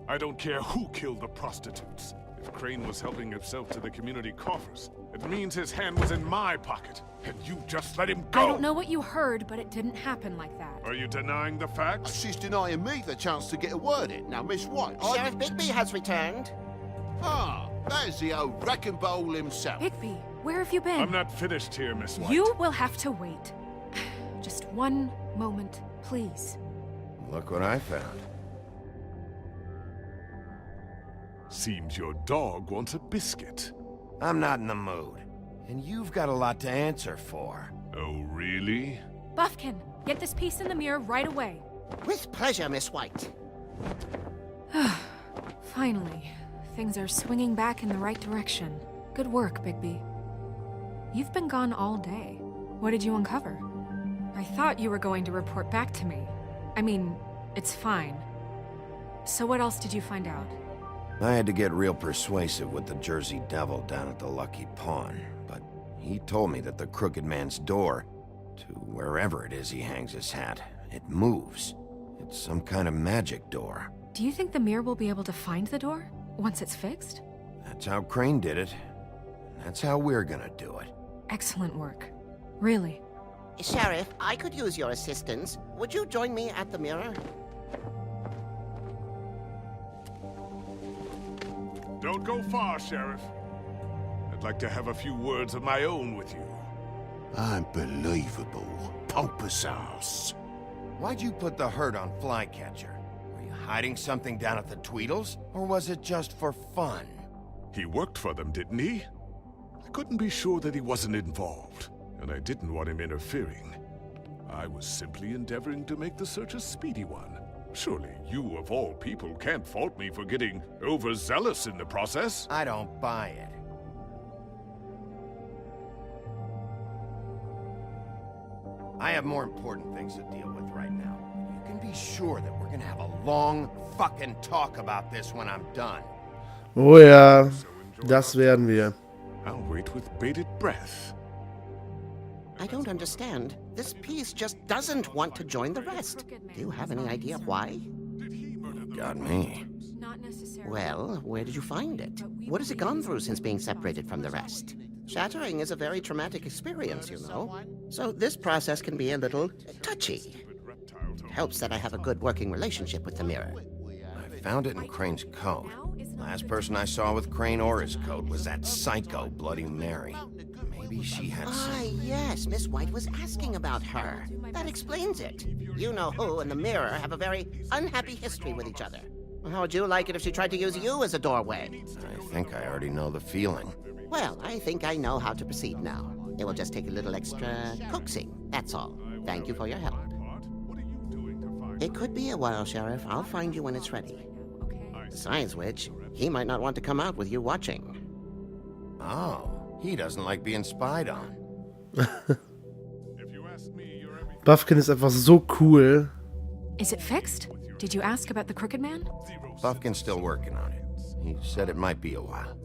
I don't care who killed the prostitutes. If Crane was helping himself to the community coffers, it means his hand was in my pocket, and you just let him go! I don't know what you heard, but it didn't happen like that. Are you denying the facts? She's denying me the chance to get a word in. Now, Miss White, Sheriff Bigby has returned. Ah, there's the old wrecking bowl himself. Bigby, where have you been? I'm not finished here, Miss White. You will have to wait. Just one moment, please. Look what I found. Seems your dog wants a biscuit. I'm not in the mood. And you've got a lot to answer for. Oh, really? Buffkin, get this piece in the mirror right away. With pleasure, Miss White. Finally, things are swinging back in the right direction. Good work, Bigby. You've been gone all day. What did you uncover? I thought you were going to report back to me. I mean, it's fine. So what else did you find out? I had to get real persuasive with the Jersey Devil down at the Lucky Pawn, but he told me that the Crooked Man's door, to wherever it is he hangs his hat, it moves. It's some kind of magic door. Do you think the mirror will be able to find the door once it's fixed? That's how Crane did it. And that's how we're gonna do it. Excellent work. Really. Sheriff, I could use your assistance. Would you join me at the mirror? Don't go far, Sheriff. I'd like to have a few words of my own with you. Unbelievable. Pompous ass. Why'd you put the hurt on Flycatcher? Were you hiding something down at the Tweedles? Or was it just for fun? He worked for them, didn't he? I couldn't be sure that he wasn't involved, and I didn't want him interfering. I was simply endeavoring to make the search a speedy one. Surely you, of all people, can't fault me for getting overzealous in the process. I don't buy it. I have more important things to deal with right now. You can be sure that we're gonna have a long fucking talk about this when I'm done. Oh ja, das werden wir. I'll wait with bated breath. I don't understand. This piece just doesn't want to join the rest. Do you have any idea why? Got me. Not necessarily. Well, where did you find it? What has it gone through since being separated from the rest? Shattering is a very traumatic experience, you know. So this process can be a little touchy. It helps that I have a good working relationship with the mirror. I found it in Crane's coat. Last person I saw with Crane or his coat was that psycho Bloody Mary. Maybe she had some... Ah, yes, Miss White was asking about her. That explains it. You know who and the mirror have a very unhappy history with each other. How would you like it if she tried to use you as a doorway? I think I already know the feeling. Well, I think I know how to proceed now. It will just take a little extra coaxing, that's all. Thank you for your help. It could be a while, Sheriff. I'll find you when it's ready. Besides which, he might not want to come out with you watching. Oh, he doesn't like being spied on. Buffkin ist einfach so cool. Is it fixed? Did you ask about the Crooked Man? Buffkin's still working on it. He said it might be a while.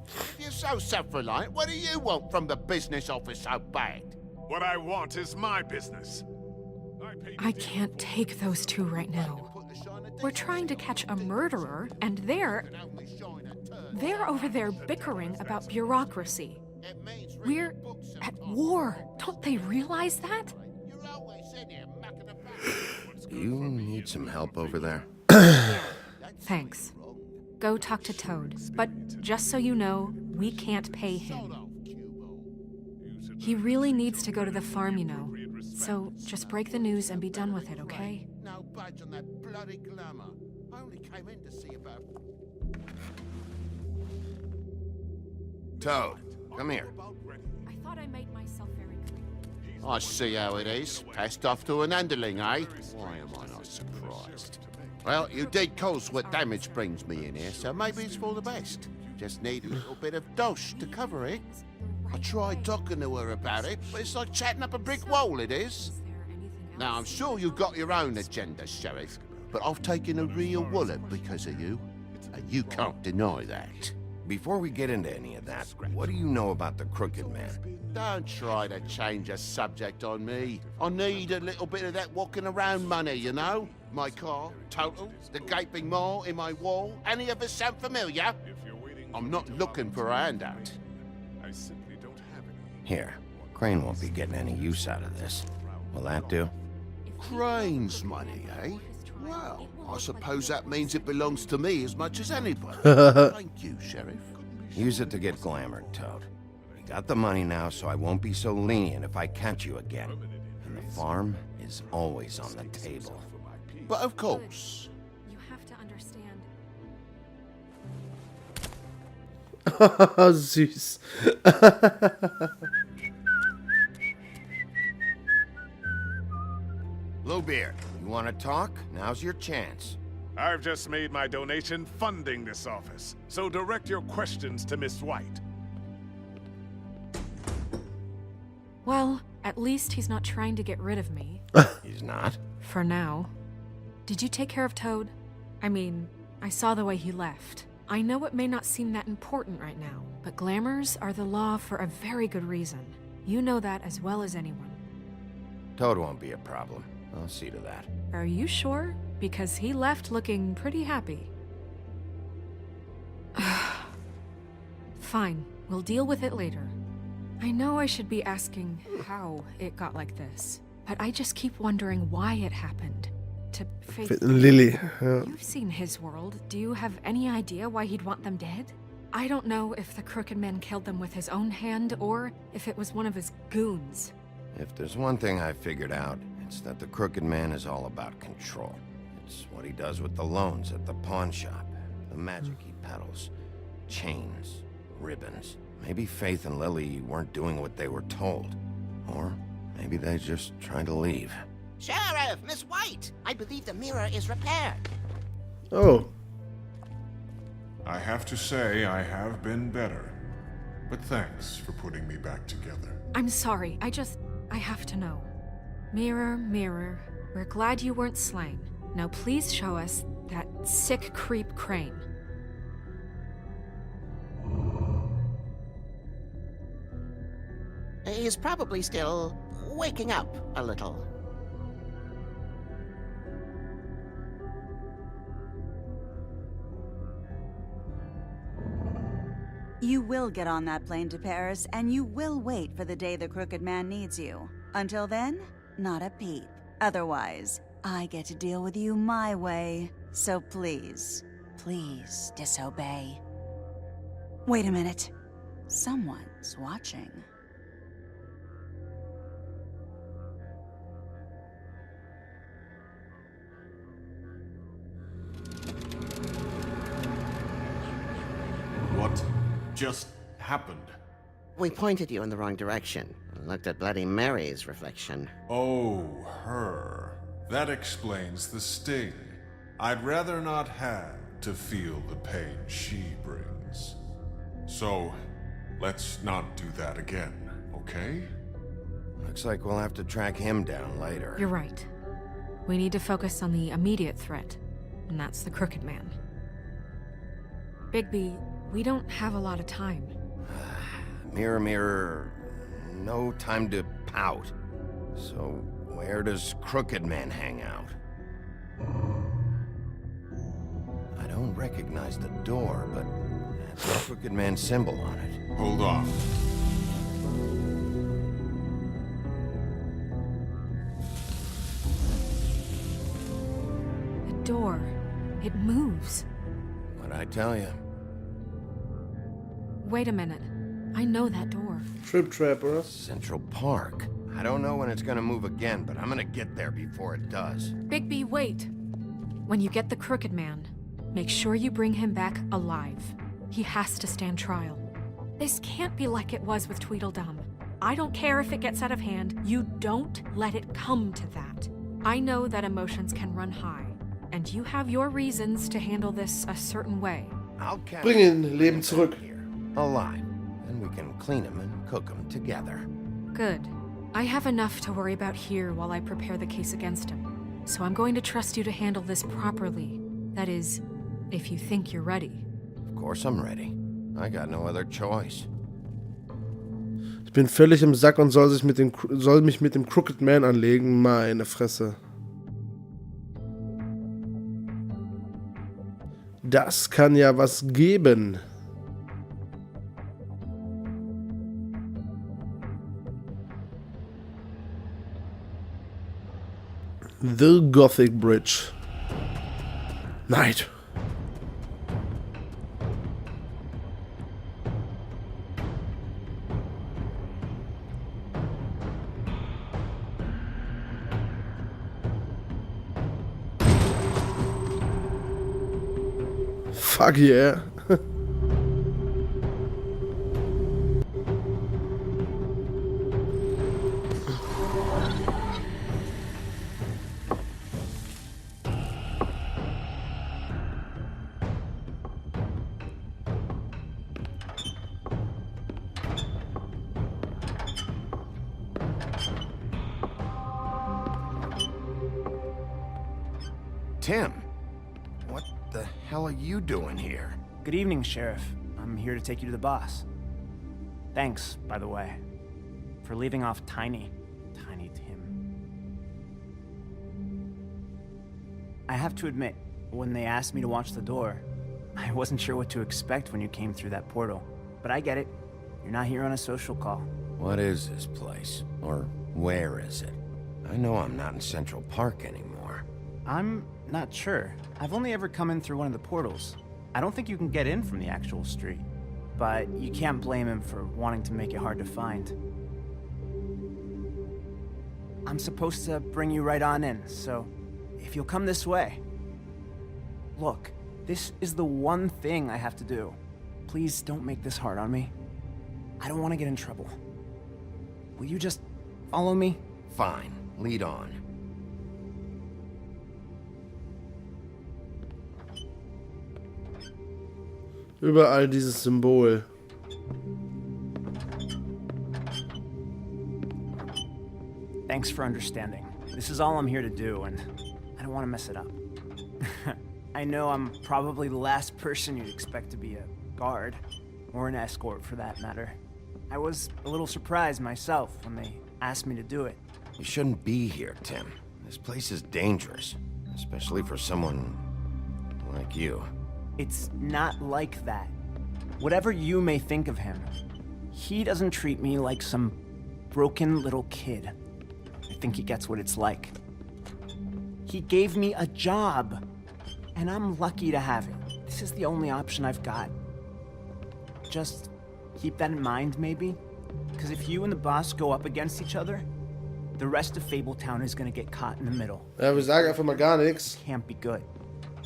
If you're so self-reliant, what do you want from the business office so bad? What I want is my business. I can't take those two right now. We're trying to catch a murderer, and they're over there bickering about bureaucracy. We're at war. Don't they realize that? You need some help over there? Thanks. Go talk to Toad. But just so you know, we can't pay him. He really needs to go to the farm, you know. So just break the news and be done with it, okay? No budge on that bloody glamour. I only came in to see about... Toad, come here. I thought I made myself very clear. I see how it is. Passed off to an underling, eh? Why am I not surprised? Well, you did cause what damage brings me in here, so maybe it's for the best. Just need a little bit of dosh to cover it. I tried talking to her about it, but it's like chatting up a brick wall, it is. Now, I'm sure you've got your own agenda, Sheriff, but I've taken a real wallop because of you, and you can't deny that. before we get into any of that, what do you know about the Crooked Man? Don't try to change a subject on me. I need a little bit of that walking around money, you know? My car, total, the gaping maw in my wall. Any of us sound familiar? I'm not looking for a handout. I simply don't have any. Here, Crane won't be getting any use out of this. Will that do? Crane's money, eh? Well, I suppose that means it belongs to me as much as anybody. Thank you, Sheriff. Use it to get glamored, Toad. You got the money now, so I won't be so lenient if I catch you again. And the farm is always on the table. But of course. You have to understand. Süß. Bluebeard, you want to talk? Now's your chance. I've just made my donation funding this office, so direct your questions to Miss White. Well, at least he's not trying to get rid of me. He's not? For now. Did you take care of Toad? I mean, I saw the way he left. I know it may not seem that important right now, but glamours are the law for a very good reason. You know that as well as anyone. Toad won't be a problem. I'll see to that. Are you sure? Because he left looking pretty happy. Fine, we'll deal with it later. I know I should be asking how it got like this, but I just keep wondering why it happened. To Faith. Lily. Ja. You've seen his world. Do you have any idea why he'd want them dead? I don't know if the Crooked Man killed them with his own hand or if it was one of his goons. If there's one thing I figured out, it's that the Crooked Man is all about control. It's what he does with the loans at the pawn shop, the magic he peddles, chains, ribbons. Maybe Faith and Lily weren't doing what they were told. Or maybe they just tried to leave. Sheriff, Miss White, I believe the mirror is repaired. Oh. I have to say I have been better. But thanks for putting me back together. I'm sorry, I have to know. Mirror, mirror, we're glad you weren't slain. Now please show us that sick creep Crane. He's probably still waking up a little. You will get on that plane to Paris, and you will wait for the day the Crooked Man needs you. Until then, not a peep. Otherwise, I get to deal with you my way. So please, please disobey. Wait a minute. Someone's watching. What just happened? We pointed you in the wrong direction and looked at Bloody Mary's reflection. Oh, her. That explains the sting. I'd rather not have to feel the pain she brings. So, let's not do that again, okay? Looks like we'll have to track him down later. You're right. We need to focus on the immediate threat, and that's the Crooked Man. Bigby, we don't have a lot of time. Mirror, mirror, no time to pout. So, where does Crooked Man hang out? I don't recognize the door, but that's the Crooked Man symbol on it. Hold on. The door. It moves. What'd I tell you? Wait a minute. I know that door. Trip Trap, oder? Central Park. I don't know when it's gonna move again, but I'm gonna get there before it does. Bigby, wait! When you get the Crooked Man, make sure you bring him back alive. He has to stand trial. This can't be like it was with Tweedledum. I don't care if it gets out of hand. You don't let it come to that. I know that emotions can run high, and you have your reasons to handle this a certain way. I'll catch Bring ihn Leben zurück. here, alive, and we can clean him and cook him together. Good. I have enough to worry about here while I prepare the case against him. So I'm going to trust you to handle this properly. That is, if you think you're ready. Of course I'm ready. I got no other choice. Ich bin völlig im Sack und soll mich mit dem Crooked Man anlegen. Meine Fresse. Das kann ja was geben. The Gothic Bridge. Night. Fuck yeah. Tim, what the hell are you doing here? Good evening, Sheriff. I'm here to take you to the boss. Thanks, by the way, for leaving off Tiny Tim. I have to admit, when they asked me to watch the door, I wasn't sure what to expect when you came through that portal. But I get it. You're not here on a social call. What is this place? Or where is it? I know I'm not in Central Park anymore. I'm not sure. I've only ever come in through one of the portals. I don't think you can get in from the actual street. But you can't blame him for wanting to make it hard to find. I'm supposed to bring you right on in, so if you'll come this way. Look, this is the one thing I have to do. Please don't make this hard on me. I don't want to get in trouble. Will you just follow me? Fine, lead on. Überall dieses Symbol. Thanks for understanding. This is all I'm here to do, and I don't want to mess it up. I know I'm probably the last person you'd expect to be a guard, or an escort for that matter. I was a little surprised myself when they asked me to do it. You shouldn't be here, Tim. This place is dangerous, especially for someone like you. It's not like that. Whatever you may think of him, he doesn't treat me like some broken little kid. I think he gets what it's like. He gave me a job, and I'm lucky to have it. This is the only option I've got. Just keep that in mind, maybe? Because if you and the boss go up against each other, the rest of Fabletown is gonna get caught in the middle. Ja, wir sagen einfach mal gar nichts. Can't be good.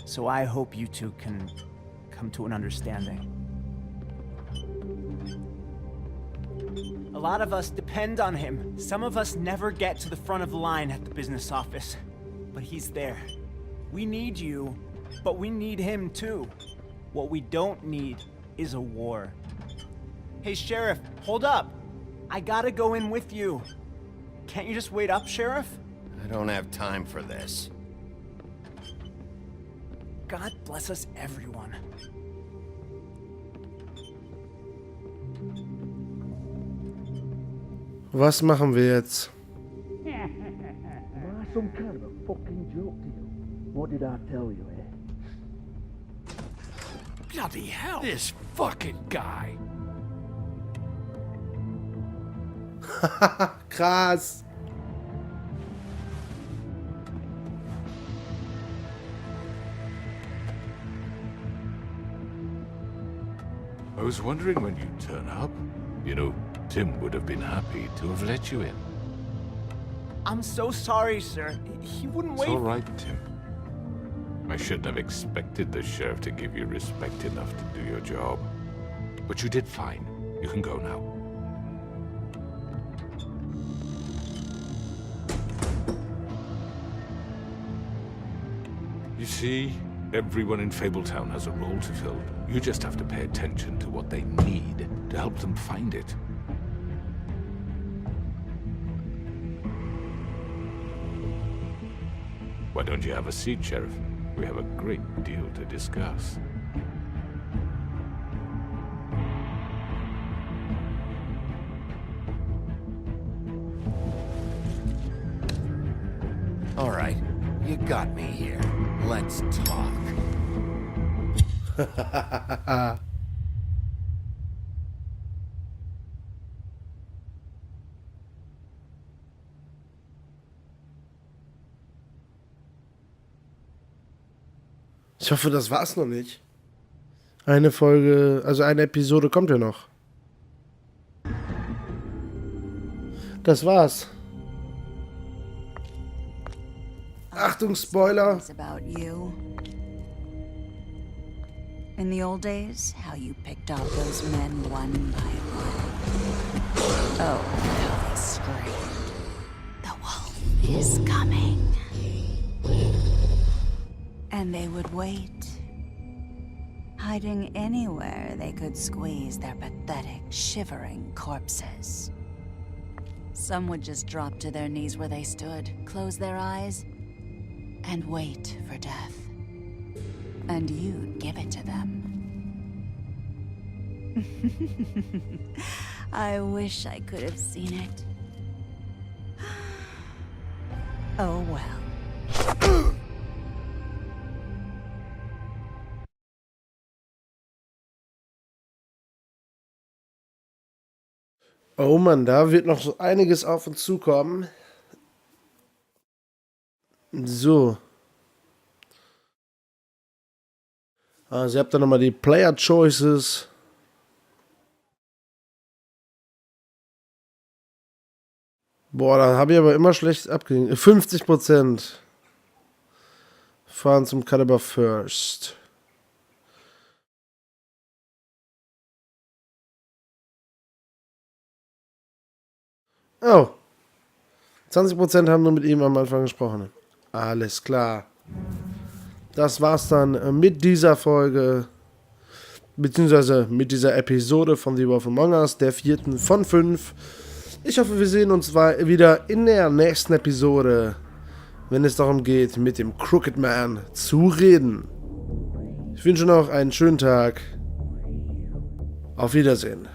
So I hope you two can come to an understanding. A lot of us depend on him. Some of us never get to the front of the line at the business office. But he's there. We need you, but we need him too. What we don't need is a war. Hey, Sheriff, hold up. I gotta go in with you. Can't you just wait up, Sheriff? I don't have time for this. God bless us, everyone. Was machen wir jetzt? Am I some kind of a fucking joke to you? What did I tell you, eh? Bloody hell! This fucking guy! Krass. I was wondering when you'd turn up. You know, Tim would have been happy to have let you in. I'm so sorry, sir. He wouldn't wait. It's all right, Tim. I shouldn't have expected the sheriff to give you respect enough to do your job. But you did fine. You can go now. You see, everyone in Fabletown has a role to fill. You just have to pay attention to what they need to help them find it. Why don't you have a seat, Sheriff? We have a great deal to discuss. You got me here. Let's talk. Ich hoffe, das war's noch nicht. Eine Folge, also eine Episode kommt ja noch. Das war's. Achtung, Spoiler. About you. In the old days, how you picked off those men one by one. Oh, how they screamed. The wolf is coming. And they would wait, hiding anywhere they could squeeze their pathetic, shivering corpses. Some would just drop to their knees where they stood, close their eyes, and wait for death. And you'd give it to them. I wish I could have seen it. Oh well. Oh Mann, da wird noch so einiges auf uns zukommen. So. Also ihr habt da nochmal die Player Choices. Boah, da habe ich aber immer schlecht abgegeben. 50%. Fahren zum Caliber First. Oh. 20% haben nur mit ihm am Anfang gesprochen. Alles klar. Das war's dann mit dieser Folge. Beziehungsweise mit dieser Episode von The Wolf Among Us, der 4. von 5. Ich hoffe, wir sehen uns wieder in der nächsten Episode, wenn es darum geht, mit dem Crooked Man zu reden. Ich wünsche noch einen schönen Tag. Auf Wiedersehen.